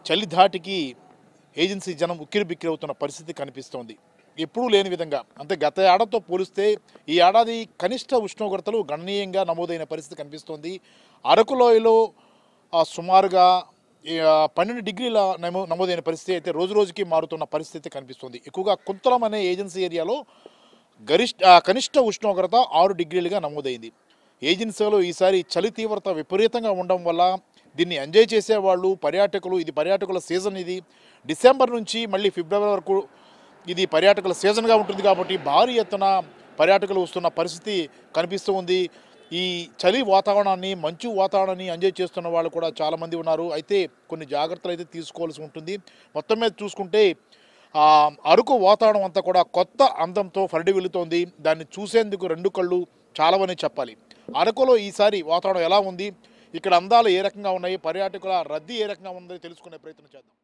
చలి ధాటికి ఏజెన్సీ జనం ఉక్కిరిబిక్కిరి అవుతున్న పరిస్థితి కనిపిస్తోంది. ఎప్పుడూ లేని విధంగా అంటే గత ఏడాదితో పోలిస్తే ఈ ఏడాది కనిష్ట ఉష్ణోగ్రతలు గణనీయంగా నమోదైన పరిస్థితి కనిపిస్తోంది. అరకు లోయలో సుమారుగా 12 డిగ్రీల నమోదైన పరిస్థితి అయితే రోజు రోజుకి మారుతున్న పరిస్థితి కనిపిస్తుంది. ఎక్కువగా కుంతలం అనే ఏజెన్సీ ఏరియాలో కనిష్ట ఉష్ణోగ్రత 6 డిగ్రీలుగా నమోదైంది. ఏజెన్సీలో ఈసారి చలి తీవ్రత విపరీతంగా ఉండడం వల్ల దీన్ని ఎంజాయ్ చేసేవాళ్ళు పర్యాటకులు, ఇది పర్యాటకుల సీజన్, ఇది డిసెంబర్ నుంచి మళ్ళీ ఫిబ్రవరి వరకు ఇది పర్యాటకుల సీజన్గా ఉంటుంది కాబట్టి భారీ ఎత్తున పర్యాటకులు వస్తున్న పరిస్థితి కనిపిస్తూ ఉంది. ఈ చలి వాతావరణాన్ని, మంచు వాతావరణాన్ని ఎంజాయ్ చేస్తున్న వాళ్ళు కూడా చాలామంది ఉన్నారు. అయితే కొన్ని జాగ్రత్తలు అయితే తీసుకోవాల్సి ఉంటుంది. మొత్తం మీద చూసుకుంటే అరకు వాతావరణం అంతా కూడా కొత్త అందంతో ఫరడి వెళుతోంది. దాన్ని చూసేందుకు రెండు కళ్ళు చాలవని చెప్పాలి. అరకులో ఈసారి వాతావరణం ఎలా ఉంది, ఇక్కడ అందాలు ఏ రకంగా ఉన్నాయి, పర్యాటకుల రద్దీ ఏ రకంగా ఉందో తెలుసుకునే ప్రయత్నం చేద్దాం.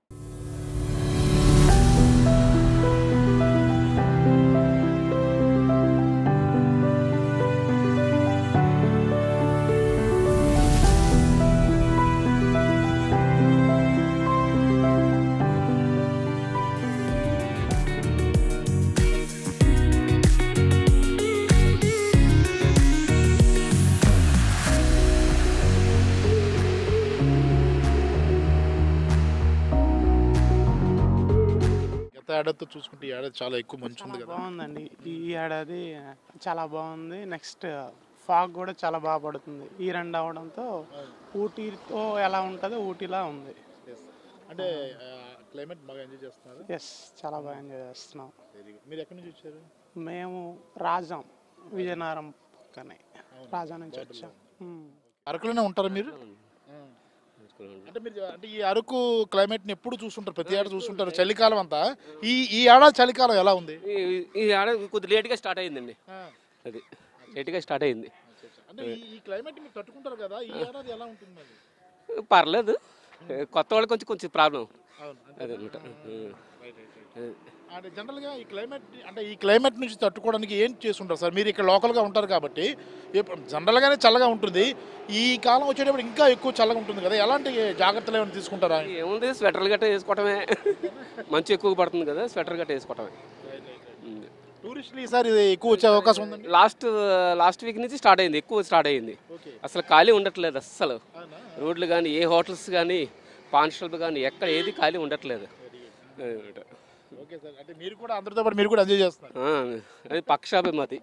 ఏడాదితో చూసుకుంటే ఈ ఏడాది చాలా ఎక్కువ మంచు ఉంది కదా. బాగుందండి ఈ ఏడాది, చాలా బాగుంది. నెక్స్ట్ ఫాగ్ కూడా చాలా బాగా పడుతుంది. ఈ రెండు అవడంతో ఊటీతో ఎలా ఉంటుందో ఊటీలా ఉంది. అంటే క్లైమేట్ బాగా ఎంజాయ్ చేస్తున్నారు. ఎస్, చాలా బాగా ఎంజాయ్ చేస్తున్నాం. మీరు ఎక్కడి నుంచి వచ్చారు? మేము రాజాం, విజయనగరం పక్కనే రాజా నుంచి వచ్చాం. అరకులోనే ఉంటారా మీరు? అంటే మీరు అంటే ఈ అరకు క్లైమేట్ని ఎప్పుడు చూస్తుంటారు? ప్రతి ఏడాది చూస్తుంటారు చలికాలం అంతా. ఈ ఏడాది చలికాలం ఎలా ఉంది? ఈ ఏడాది కొద్దిగా లేట్గా స్టార్ట్ అయిందండి. అది లేట్గా స్టార్ట్ అయింది. అంటే ఈ క్లైమేట్ మీరు తట్టుకుంటారు కదా, ఈ ఏడాది ఎలా ఉంటుంది మరి? పర్లేదు, కొత్త వాళ్ళకి కొంచెం కొంచెం ప్రాబ్లం. అదే అనమాట. అంటే జనరల్గా ఈ క్లైమేట్ నుంచి తట్టుకోవడానికి ఏం చేస్తుంటారు సార్? మీరు ఇక్కడ లోకల్గా ఉంటారు కాబట్టి జనరల్గానే చల్లగా ఉంటుంది. ఈ కాలం వచ్చేటప్పుడు ఇంకా ఎక్కువ చల్లగా ఉంటుంది కదా, ఎలాంటి జాగ్రత్తలు ఏమైనా తీసుకుంటారా? ఏముంది, స్వెటర్లు గట్ట వేసుకోవటమే. మంచు ఎక్కువ పడుతుంది కదా, స్వెటర్ గట్ట వేసుకోవటమే. టూరిస్టులు ఈసారి ఎక్కువ వచ్చే అవకాశం ఉందండి. లాస్ట్ వీక్ నుంచి స్టార్ట్ అయింది, ఎక్కువ స్టార్ట్ అయింది. అసలు ఖాళీ ఉండట్లేదు అస్సలు. రోడ్లు కానీ, ఏ హోటల్స్ కానీ, పాన్ షాప్ కానీ, ఎక్కడ ఏది ఖాళీ ఉండట్లేదు. ఓకే సార్, అంటే మీరు కూడా అందరితో పాటు మీరు కూడా ఎంజాయ్ చేస్తున్నారు. అది పక్క షాపే మాది,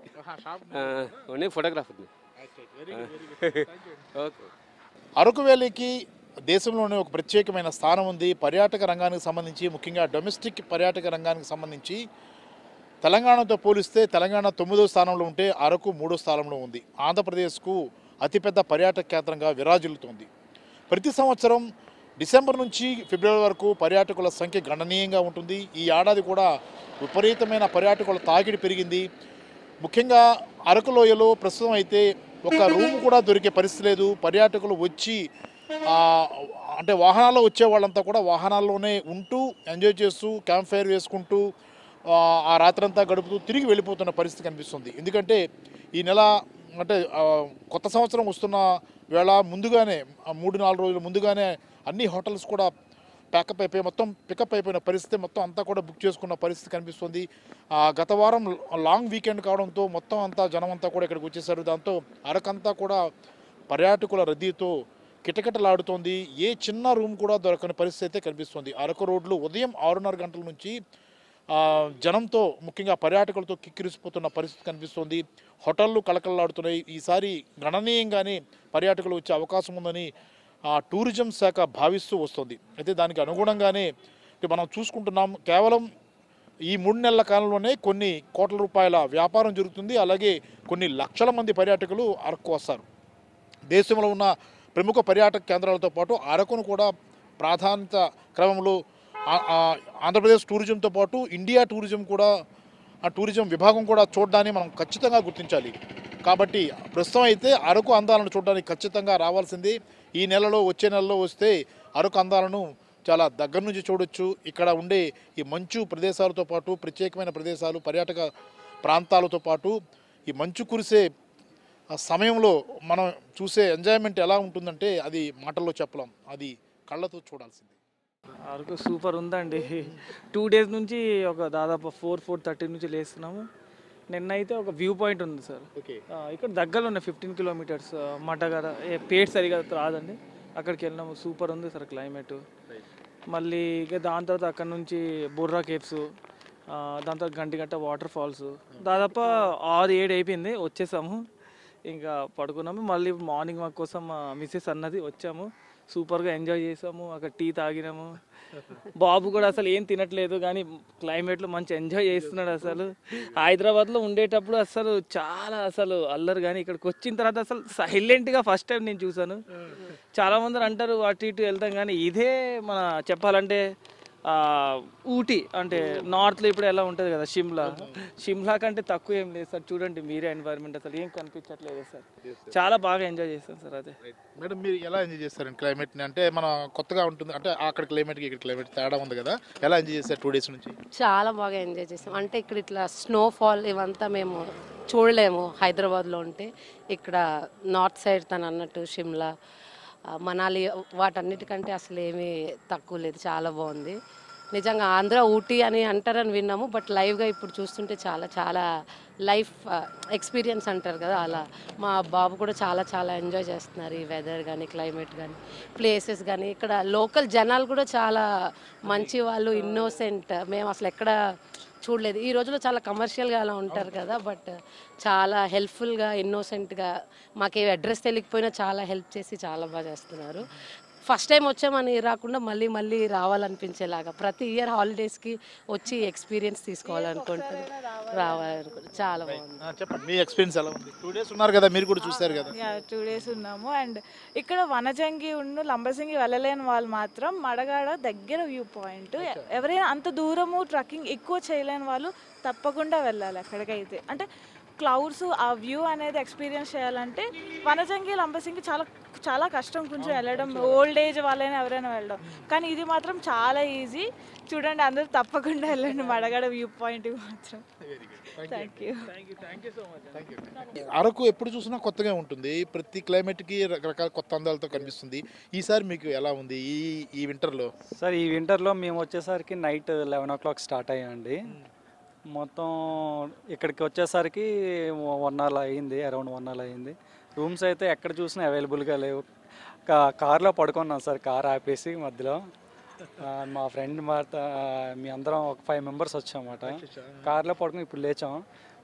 ఫోటోగ్రాఫర్. అరకు వ్యాలీకి దేశంలోనే ఒక ప్రత్యేకమైన స్థానం ఉంది. పర్యాటక రంగానికి సంబంధించి, ముఖ్యంగా డొమెస్టిక్ పర్యాటక రంగానికి సంబంధించి తెలంగాణతో పోలిస్తే తెలంగాణ 9వ స్థానంలో ఉంటే అరకు 3వ స్థానంలో ఉంది. ఆంధ్రప్రదేశ్కు అతిపెద్ద పర్యాటక కేంద్రంగా విరాజిల్లుతోంది. ప్రతి సంవత్సరం డిసెంబర్ నుంచి ఫిబ్రవరి వరకు పర్యాటకుల సంఖ్య గణనీయంగా ఉంటుంది. ఈ ఏడాది కూడా విపరీతమైన పర్యాటకుల తాకిడి పెరిగింది. ముఖ్యంగా అరకు లోయలో ప్రస్తుతం అయితే ఒక రూమ్ కూడా దొరికే పరిస్థితి లేదు. పర్యాటకులు వచ్చి అంటే వాహనాల్లో వచ్చే వాళ్ళంతా కూడా వాహనాల్లోనే ఉంటూ ఎంజాయ్ చేస్తూ క్యాంప్ ఫైర్ వేసుకుంటూ ఆ రాత్రంతా గడుపుతూ తిరిగి వెళ్ళిపోతున్న పరిస్థితి కనిపిస్తుంది. ఎందుకంటే ఈ నెల అంటే కొత్త సంవత్సరం వస్తున్న వేళ ముందుగానే 3-4 రోజుల ముందుగానే అన్ని హోటల్స్ కూడా ప్యాకప్ అయిపోయి మొత్తం పికప్ అయిపోయిన పరిస్థితి, మొత్తం అంతా కూడా బుక్ చేసుకున్న పరిస్థితి కనిపిస్తుంది. గత వారం లాంగ్ వీకెండ్ కావడంతో మొత్తం అంతా జనం అంతా కూడా ఇక్కడికి వచ్చేసారు. దాంతో అరకంతా కూడా పర్యాటకుల రద్దీతో కిటకిటలాడుతోంది. ఏ చిన్న రూమ్ కూడా దొరకని పరిస్థితి అయితే కనిపిస్తుంది. అరకు రోడ్లు ఉదయం 6:30 గంటల నుంచి జనంతో, ముఖ్యంగా పర్యాటకులతో కిక్కిరిసిపోతున్న పరిస్థితి కనిపిస్తుంది. హోటళ్ళు కళకళలాడుతున్నాయి. ఈసారి గణనీయంగానే పర్యాటకులు వచ్చే అవకాశం ఉందని టూరిజం శాఖ భావిస్తూ వస్తుంది. అయితే దానికి అనుగుణంగానే మనం చూసుకుంటున్నాం. కేవలం ఈ 3 నెలల కాలంలోనే కొన్ని కోట్ల రూపాయల వ్యాపారం జరుగుతుంది. అలాగే కొన్ని లక్షల మంది పర్యాటకులు అరకు వస్తారు. దేశంలో ఉన్న ప్రముఖ పర్యాటక కేంద్రాలతో పాటు అరకును కూడా ప్రాధాన్యత క్రమంలో ఆంధ్రప్రదేశ్ టూరిజంతో పాటు ఇండియా టూరిజం కూడా, ఆ టూరిజం విభాగం కూడా చూడడాన్ని మనం ఖచ్చితంగా గుర్తించాలి. కాబట్టి ప్రస్తుతం అయితే అరకు అందాలను చూడడానికి ఖచ్చితంగా రావాల్సింది. ఈ నెలలో, వచ్చే నెలలో వస్తే అరకు అందాలను చాలా దగ్గర నుంచి చూడొచ్చు. ఇక్కడ ఉండే ఈ మంచు ప్రదేశాలతో పాటు ప్రత్యేకమైన ప్రదేశాలు, పర్యాటక ప్రాంతాలతో పాటు ఈ మంచు కురిసే సమయంలో మనం చూసే ఎంజాయ్మెంట్ ఎలా ఉంటుందంటే అది మాటల్లో చెప్పలేం, అది కళ్ళతో చూడాల్సింది. అరకు సూపర్ ఉందండి. 2 డేస్ నుంచి ఒక దాదాపు 4:30 నుంచి లేస్తున్నాము. నిన్న అయితే ఒక వ్యూ పాయింట్ ఉంది సార్. ఓకే. ఇక్కడ దగ్గరలో ఉన్నాయి 15 కిలోమీటర్స్. మటగర పేట్ సరిగా రాదండి, అక్కడికి వెళ్ళినాము. సూపర్ ఉంది సార్ క్లైమేట్. మళ్ళీ ఇక దాని తర్వాత అక్కడ నుంచి బుర్రా కేవ్స్, దాని తర్వాత గంట వాటర్ ఫాల్స్. దాదాపు 6-7 అయిపోయింది, వచ్చేసాము. ఇంకా పడుకున్నాము. మళ్ళీ మార్నింగ్ వాక్ కోసం మిస్సెస్ అన్నది వచ్చాము. సూపర్గా ఎంజాయ్ చేసాము. అక్కడ టీ తాగినాము. బాబు కూడా అసలు ఏం తినట్లేదు కానీ క్లైమేట్లో మంచి ఎంజాయ్ చేస్తున్నాడు. అసలు హైదరాబాద్లో ఉండేటప్పుడు అసలు అల్లరు, కానీ ఇక్కడికి వచ్చిన తర్వాత అసలు సైలెంట్గా ఫస్ట్ టైం నేను చూసాను. చాలామంది అంటారు అటు ఇటు వెళ్తాం, కానీ ఇదే మన చెప్పాలంటే ఊటీ అంటే నార్త్లో ఇప్పుడు ఎలా ఉంటుంది కదా, షిమ్లా కంటే తక్కువ ఏం లేదు సార్. చూడండి మీరే, ఎన్వైరన్మెంట్ అసలు ఏం కనిపించట్లేదు సార్. చాలా బాగా ఎంజాయ్ చేస్తాను సార్. అదే మేడం, మీరు ఎలా ఎంజాయ్ చేస్తారండి క్లైమేట్ని? అంటే మన కొత్తగా ఉంటుంది అంటే అక్కడ క్లైమేట్కి ఇక్కడ క్లైమేట్ తేడా ఉంది కదా, ఎలా ఎంజాయ్ చేస్తారు 2 డేస్ నుంచి? చాలా బాగా ఎంజాయ్ చేసాం. అంటే ఇక్కడ ఇట్లా స్నోఫాల్ ఇవంతా మేము చూడలేము హైదరాబాద్లో ఉంటే. ఇక్కడ నార్త్ సైడ్ తను అన్నట్టు షిమ్లా, మనాలి వాటన్నిటికంటే అసలు ఏమీ తక్కువ లేదు. చాలా బాగుంది నిజంగా. ఆంధ్ర ఊటీ అని అంటారని విన్నాము, బట్ లైవ్గా ఇప్పుడు చూస్తుంటే చాలా చాలా లైఫ్ ఎక్స్పీరియన్స్ అంటారు కదా, అలా మా బాబు కూడా చాలా చాలా ఎంజాయ్ చేస్తున్నారు. ఈ వెదర్ కానీ, క్లైమేట్ కానీ, ప్లేసెస్ కానీ. ఇక్కడ లోకల్ జనాలు కూడా చాలా మంచి వాళ్ళు, ఇన్నోసెంట్. మేము అసలు ఎక్కడ చూడలేదు. ఈ రోజులో చాలా కమర్షియల్గా అలా ఉంటారు కదా, బట్ చాలా హెల్ప్ఫుల్గా, ఇన్నోసెంట్గా, మాకు ఏ అడ్రస్ తెలియకపోయినా చాలా హెల్ప్ చేసి చాలా బాగా చేస్తున్నారు. ఫస్ట్ టైం వచ్చామని రాకుండా మళ్ళీ మళ్ళీ రావాలనిపించేలాగా ప్రతి ఇయర్ హాలిడేస్కి వచ్చి ఎక్స్పీరియన్స్ తీసుకోవాలనుకుంటారు, రావాలనుకుంటారు. చాలా బాగుంది. చెప్పండి మీ ఎక్స్పీరియన్స్ ఎలా ఉంది? 2 డేస్ ఉన్నారు కదా, మీరు కూడా చూస్తారు కదా. 2 డేస్ ఉన్నాము. అండ్ ఇక్కడ వనజంగి లంబసింగి వెళ్ళలేని వాళ్ళు మాత్రం మడగాడ దగ్గర వ్యూ పాయింట్. ఎవరైనా అంత దూరము ట్రక్కింగ్ ఎక్కువ చేయలేని వాళ్ళు తప్పకుండా వెళ్ళాలి అక్కడికైతే. అంటే క్లౌడ్స్ ఆ వ్యూ అనేది ఎక్స్పీరియన్స్ చేయాలంటే వనజంగి లంబసింగి చాలా చాలా కష్టం కొంచెం వెళ్ళడం, ఓల్డ్ ఏజ్ వాళ్ళైనా ఎవరైనా వెళ్ళడం. కానీ ఇది మాత్రం చాలా ఈజీ. చూడండి, అందరూ తప్పకుండా వెళ్ళండి మడగడ వ్యూ పాయింట్ మాత్రం. Thank you. అరకు ఎప్పుడు చూసినా కొత్తగా ఉంటుంది, ప్రతి క్లైమేట్కి రకరకాల కొత్త అందాలతో కనిపిస్తుంది. ఈసారి మీకు ఎలా ఉంది ఈ వింటర్లో? సార్, ఈ వింటర్లో మేము వచ్చేసరికి నైట్ 11 o'clock స్టార్ట్ అయ్యామండి. మొత్తం ఇక్కడికి వచ్చేసరికి 1 hour అయింది, అరౌండ్ 1 hour అయింది. రూమ్స్ అయితే ఎక్కడ చూసినా అవైలబుల్గా లేవు. కార్లో పడుకున్నాం సార్, కార్ ఆపేసి మధ్యలో. మా ఫ్రెండ్ మీ అందరం ఒక 5 members వచ్చామన్నమాట. కార్లో పడుకుని ఇప్పుడు లేచాం.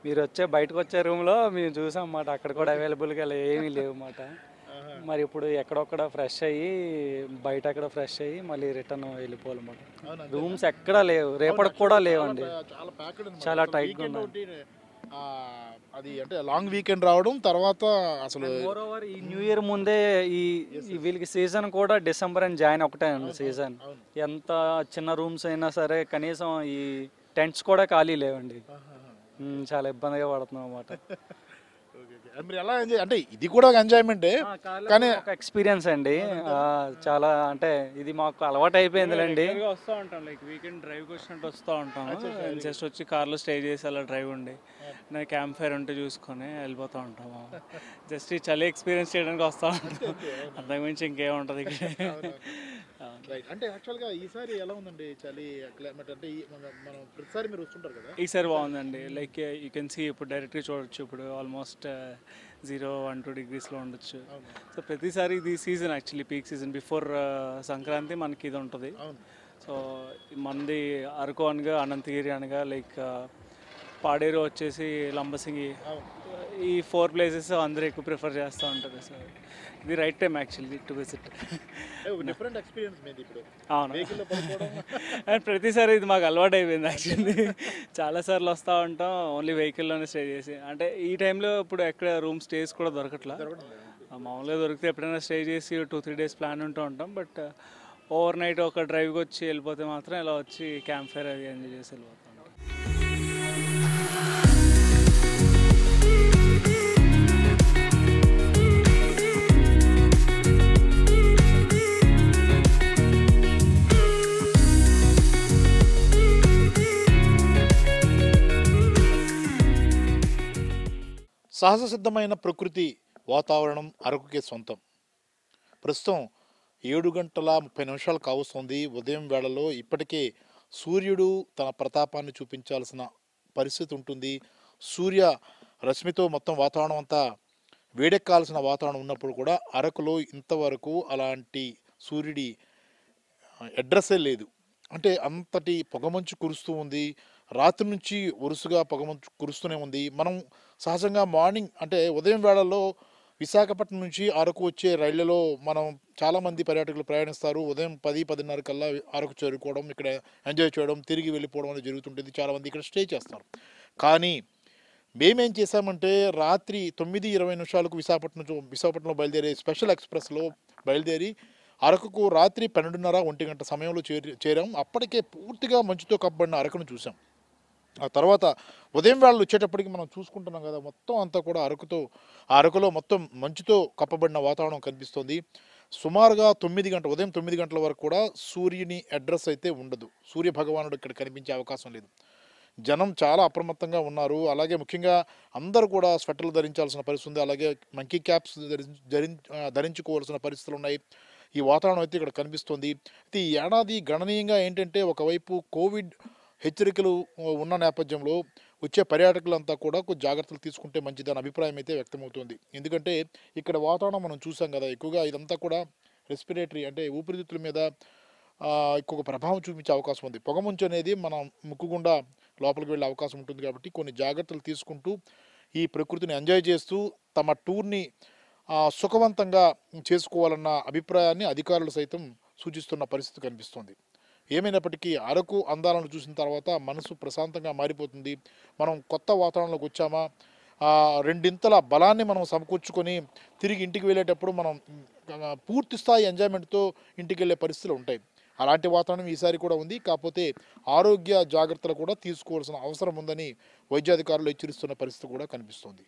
మీరు బయటకు వచ్చే రూమ్లో మేము చూసాం అన్నమాట, అక్కడ కూడా అవైలబుల్గా ఏమీ లేవు అన్నమాట. మరి ఇప్పుడు ఎక్కడొక్కడ ఫ్రెష్ అయ్యి బయట ఎక్కడ ఫ్రెష్ అయ్యి మళ్ళీ రిటర్న్ వెళ్ళిపోవాలన్నమాట. రూమ్స్ ఎక్కడా లేవు, రేపటికి కూడా లేవండి. చాలా టైట్గా ఉన్నాయి. అది అంటే లాంగ్ వీకెండ్ రావడం తర్వాత అసలు మోరోవర్ ఈ న్యూ ఇయర్ ముందే ఈ వీళ్ళకి సీజన్ కూడా డిసెంబర్ అండ్ జాన్ ఒకటే ఉంది సీజన్. ఎంత చిన్న రూమ్స్ అయినా సరే కనీసం ఈ టెంట్స్ కూడా ఖాళీ లేవండి. చాలా ఇబ్బందిగా పడుతున్నాం అన్నమాట. మీరు ఎలా ఎంజాయ్, అంటే ఇది కూడా ఒక ఎంజాయ్మెంటే కానీ ఒక ఎక్స్పీరియన్స్ అండి. చాలా అంటే ఇది మాకు అలవాటు అయిపోయిందిలేండి. వస్తూ ఉంటాం, లైక్ వీకెండ్ డ్రైవ్కి వచ్చినట్టు వస్తూ ఉంటాం. జస్ట్ వచ్చి కార్లో స్టే చేసి అలా డ్రైవ్ ఉండి క్యాంప్ ఫైర్ ఉంటే చూసుకొని వెళ్ళిపోతూ ఉంటాము. జస్ట్ ఈ చలి ఎక్స్పీరియన్స్ చేయడానికి వస్తూ ఉంటాం, అంతకుమించి ఇంకేముంటుంది ఇక్కడ. అంటే యాక్చువల్గా ఈసారి ఎలా ఉందండి చలి క్లైమేట్? అంటే మనం ప్రతిసారి మీరు వస్తుంటారు కదా, ఈసారి బాగుందండి. లైక్ యూ కెన్ సీ ఇప్పుడు డైరెక్ట్గా చూడొచ్చు. ఇప్పుడు ఆల్మోస్ట్ 0-1-2 degreesలో ఉండొచ్చు. సో ప్రతిసారి ఇది season, actually peak season. Before Sankranti మనకి ఇది ఉంటుంది. సో మనది అరకు అనగా, అనంతగిరి అనగా, లైక్ పాడేరు వచ్చేసి, లంబసింగి, ఈ 4 places అందరూ ఎక్కువ ప్రిఫర్ చేస్తూ ఉంటారు. సో ఇది right time actually to visit. Different experience మీది ఇప్పుడు. అవును, అండ్ ప్రతిసారి ఇది మాకు అలవాటు అయిపోయింది యాక్చువల్లీ. చాలాసార్లు వస్తూ ఉంటాం ఓన్లీ వెహికల్లోనే స్టే చేసి. అంటే ఈ టైంలో ఇప్పుడు ఎక్కడ రూమ్ స్టేస్ కూడా దొరకట్లా. మామూలుగా దొరికితే ఎప్పుడైనా స్టే చేసి 2-3 days ప్లాన్ ఉంటూ ఉంటాం. బట్ ఓవర్ నైట్ ఒక డ్రైవ్కి వచ్చి వెళ్ళిపోతే మాత్రం ఇలా వచ్చి క్యాంప్ ఫైర్ అది ఎంజాయ్ చేసి వెళ్ళిపోతాం. సహజ సిద్ధమైన ప్రకృతి వాతావరణం అరకుకే సొంతం. ప్రస్తుతం 7:30 కావస్తుంది ఉదయం వేళలో. ఇప్పటికే సూర్యుడు తన ప్రతాపాన్ని చూపించాల్సిన పరిస్థితి ఉంటుంది. సూర్య రశ్మితో మొత్తం వాతావరణం అంతా వేడెక్కాల్సిన వాతావరణం ఉన్నప్పుడు కూడా అరకులో ఇంతవరకు అలాంటి సూర్యుడి అడ్రస్సే లేదు. అంటే అంతటి పొగమంచు కురుస్తూ ఉంది. రాత్రి నుంచి వరుసగా పొగమంచు కురుస్తూనే ఉంది. మనం సహజంగా మార్నింగ్ అంటే ఉదయం వేళల్లో విశాఖపట్నం నుంచి అరకు వచ్చే రైళ్లలో మనం చాలామంది పర్యాటకులు ప్రయాణిస్తారు. ఉదయం 10-10:30 కల్లా అరకు చేరుకోవడం, ఇక్కడ ఎంజాయ్ చేయడం, తిరిగి వెళ్ళిపోవడం అనేది జరుగుతుంటుంది. చాలామంది ఇక్కడ స్టే చేస్తారు. కానీ మేమేం చేశామంటే రాత్రి 9:20 విశాఖపట్నంలో బయలుదేరే స్పెషల్ ఎక్స్ప్రెస్లో బయలుదేరి అరకుకు రాత్రి 12:30-1 గంట సమయంలో చేరాం. అప్పటికే పూర్తిగా మంచుతో కప్పబడిన అరకును చూసాం. ఆ తర్వాత ఉదయం వేళలు వచ్చేటప్పటికి మనం చూసుకుంటున్నాం కదా, మొత్తం అంతా కూడా అరకులో మొత్తం మంచుతో కప్పబడిన వాతావరణం కనిపిస్తుంది. సుమారుగా ఉదయం 9 గంటల వరకు కూడా సూర్యుని అడ్రస్ అయితే ఉండదు. సూర్య భగవానుడు ఇక్కడ కనిపించే అవకాశం లేదు. జనం చాలా అప్రమత్తంగా ఉన్నారు. అలాగే ముఖ్యంగా అందరూ కూడా స్వెటర్లు ధరించాల్సిన పరిస్థితి ఉంది. అలాగే మంకీ క్యాప్స్ ధరించుకోవాల్సిన పరిస్థితులు ఉన్నాయి. ఈ వాతావరణం అయితే ఇక్కడ కనిపిస్తుంది. అయితే ఈ ఏడాది గణనీయంగా ఏంటంటే ఒకవైపు కోవిడ్ హెచ్చరికలు ఉన్న నేపథ్యంలో వచ్చే పర్యాటకులంతా కూడా కొంచెం జాగ్రత్తలు తీసుకుంటే మంచిదని అభిప్రాయం అయితే వ్యక్తమవుతుంది. ఎందుకంటే ఇక్కడ వాతావరణం మనం చూసాం కదా, ఎక్కువగా ఇదంతా కూడా రెస్పిరేటరీ అంటే ఊపిరితిత్తుల మీద ఎక్కువ ప్రభావం చూపించే అవకాశం ఉంది. పొగమంచు అనేది మన ముక్కు గుండా లోపలికి వెళ్ళే అవకాశం ఉంటుంది. కాబట్టి కొన్ని జాగ్రత్తలు తీసుకుంటూ ఈ ప్రకృతిని ఎంజాయ్ చేస్తూ తమ టూర్ని సుఖవంతంగా చేసుకోవాలన్న అభిప్రాయాన్ని అధికారులు సైతం సూచిస్తున్న పరిస్థితి కనిపిస్తుంది. ఏమైనప్పటికీ అరకు అందాలను చూసిన తర్వాత మనసు ప్రశాంతంగా మారిపోతుంది. మనం కొత్త వాతావరణంలోకి వచ్చామా, రెండింతల బలాన్ని మనం సమకూర్చుకొని తిరిగి ఇంటికి వెళ్ళేటప్పుడు మనం పూర్తి స్థాయి ఎంజాయ్మెంట్తో ఇంటికి వెళ్ళే పరిస్థితులు ఉంటాయి. అలాంటి వాతావరణం ఈసారి కూడా ఉంది. కాకపోతే ఆరోగ్య జాగ్రత్తలు కూడా తీసుకోవాల్సిన అవసరం ఉందని వైద్యాధికారులు హెచ్చరిస్తున్న పరిస్థితి కూడా కనిపిస్తుంది.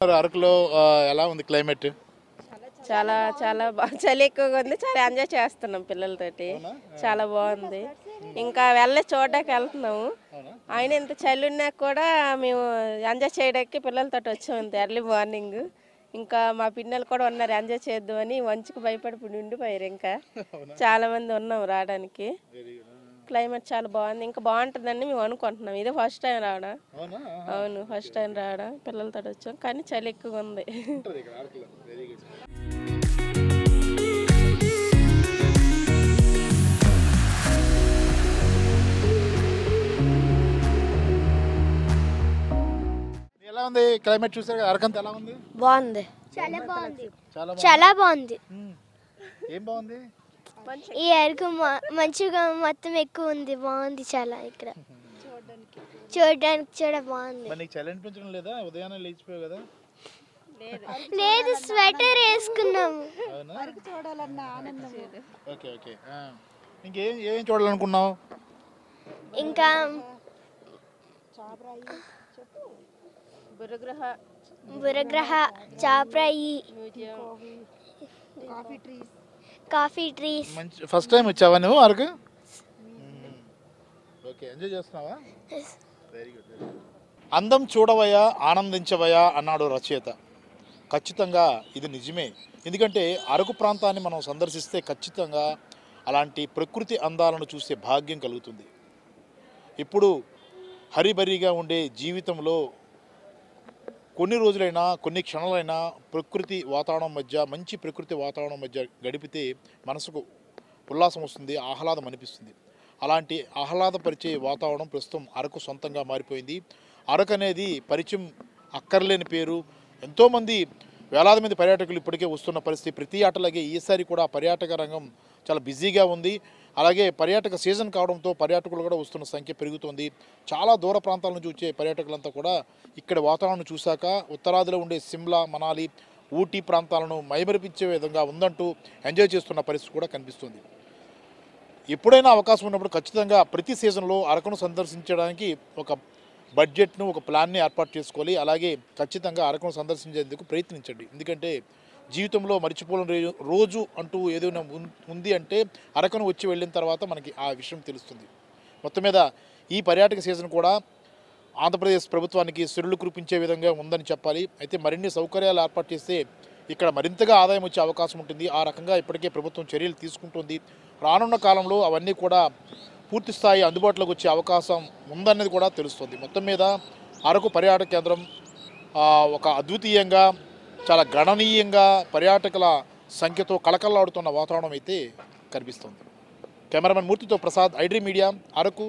అరకులో ఎలా ఉంది క్లైమేట్? చాలా చాలా చలి ఎక్కువగా ఉంది. చాలా ఎంజాయ్ చేస్తున్నాం పిల్లలతోటి. చాలా బాగుంది. ఇంకా చూడడానికి వెళ్తున్నాము. ఆయన ఇంత చలి ఉన్నా కూడా మేము ఎంజాయ్ చేయడానికి పిల్లలతో వచ్చాము ఇంత ఎర్లీ మార్నింగ్. ఇంకా మా పిల్లలు కూడా ఉన్నారు ఎంజాయ్ చేద్దామని. మంచుకు భయపడి ఉండిపోయారు. ఇంకా చాలా మంది ఉన్నాం రావడానికి. క్లైమేట్ చాలా బాగుంది. ఇంకా బాగుంటుందని మేము అనుకుంటున్నాం. ఇదే ఫస్ట్ టైం రావడం. అవును, ఫస్ట్ టైం రావడం. పిల్లలతో వచ్చాం కానీ చలి ఎక్కువగా ఉంది. ఎలా ఉంది క్లైమేట్? చూసారు అరకంత ఎలా ఉంది? బాగుంది. చాలా బాగుంది. ఏం బాగుంది? ఈ అరకు మంచిగా మొత్తం ఎక్కువ ఉంది. బాగుంది చాలా. ఇక్కడ చూడడానికి చాలా బాగుంది. నీకు చలి అనిపించడం లేదా? ఉదయాన్నే లేచిపోయావు కదా? లేదు, స్వెటర్ వేసుకున్నాము. Okay okay. ఇంకేం చూడాలనుకున్నావు? ఇంకా బుర్రగ్రహ, Chaparai, coffee trees. First time వచ్చావా నువ్వు అరకు? ఓకే, ఎంజాయ్ చేస్తున్నావా? Very good. అందం చూడవయా, ఆనందించవయా అన్నాడు రచయిత. ఖచ్చితంగా ఇది నిజమే. ఎందుకంటే అరకు ప్రాంతాన్ని మనం సందర్శిస్తే ఖచ్చితంగా అలాంటి ప్రకృతి అందాలను చూసే భాగ్యం కలుగుతుంది. ఇప్పుడు హరిబరిగా ఉండే జీవితంలో కొన్ని రోజులైనా కొన్ని క్షణాలైనా ప్రకృతి వాతావరణం మధ్య, మంచి ప్రకృతి వాతావరణం మధ్య గడిపితే మనసుకు ఉల్లాసం వస్తుంది, ఆహ్లాదం అనిపిస్తుంది. అలాంటి ఆహ్లాదపరిచే వాతావరణం ప్రస్తుతం అరకు సొంతంగా మారిపోయింది. అరకు అనేది పరిచయం అక్కర్లేని పేరు. ఎంతోమంది వేలాది మంది పర్యాటకులు ఇప్పటికే వస్తున్న పరిస్థితి. ప్రతి ఏటలాగే ఈసారి కూడా పర్యాటక రంగం చాలా బిజీగా ఉంది. అలాగే పర్యాటక సీజన్ కావడంతో పర్యాటకులు కూడా వస్తున్న సంఖ్య పెరుగుతుంది. చాలా దూర ప్రాంతాల నుంచి వచ్చే పర్యాటకులంతా కూడా ఇక్కడ వాతావరణం చూశాక ఉత్తరాదిలో ఉండే సిమ్లా, మనాలి, ఊటీ ప్రాంతాలను మైమరిపించే విధంగా ఉందంటూ ఎంజాయ్ చేస్తున్న పరిస్థితి కూడా కనిపిస్తుంది. ఎప్పుడైనా అవకాశం ఉన్నప్పుడు ఖచ్చితంగా ప్రతి సీజన్లో అరకును సందర్శించడానికి ఒక బడ్జెట్ను, ఒక ప్లాన్ని ఏర్పాటు చేసుకోవాలి. అలాగే ఖచ్చితంగా అరకును సందర్శించేందుకు ప్రయత్నించండి. ఎందుకంటే జీవితంలో మర్చిపోలేని రోజు అంటూ ఏదైనా ఉంది అంటే అరకును వచ్చి వెళ్ళిన తర్వాత మనకి ఆ విషయం తెలుస్తుంది. మొత్తం మీద ఈ పర్యాటక సీజన్ కూడా ఆంధ్రప్రదేశ్ ప్రభుత్వానికి సిరులు కురిపించే విధంగా ఉందని చెప్పాలి. అయితే మరిన్ని సౌకర్యాలు ఏర్పాటు చేస్తే ఇక్కడ మరింతగా ఆదాయం వచ్చే అవకాశం ఉంటుంది. ఆ రకంగా ఇప్పటికే ప్రభుత్వం చర్యలు తీసుకుంటుంది. రానున్న కాలంలో అవన్నీ కూడా పూర్తి స్థాయి అందుబాటులోకి వచ్చే అవకాశం ఉందన్నది కూడా తెలుస్తుంది. మొత్తం మీద అరకు పర్యాటక కేంద్రం ఒక అద్వితీయంగా చాలా గణనీయంగా పర్యాటకుల సంఖ్యతో కళకళలాడుతున్న వాతావరణం అయితే కనిపిస్తుంది. కెమెరామెన్ మూర్తితో ప్రసాద్, ఐడ్రీ మీడియా, అరకు.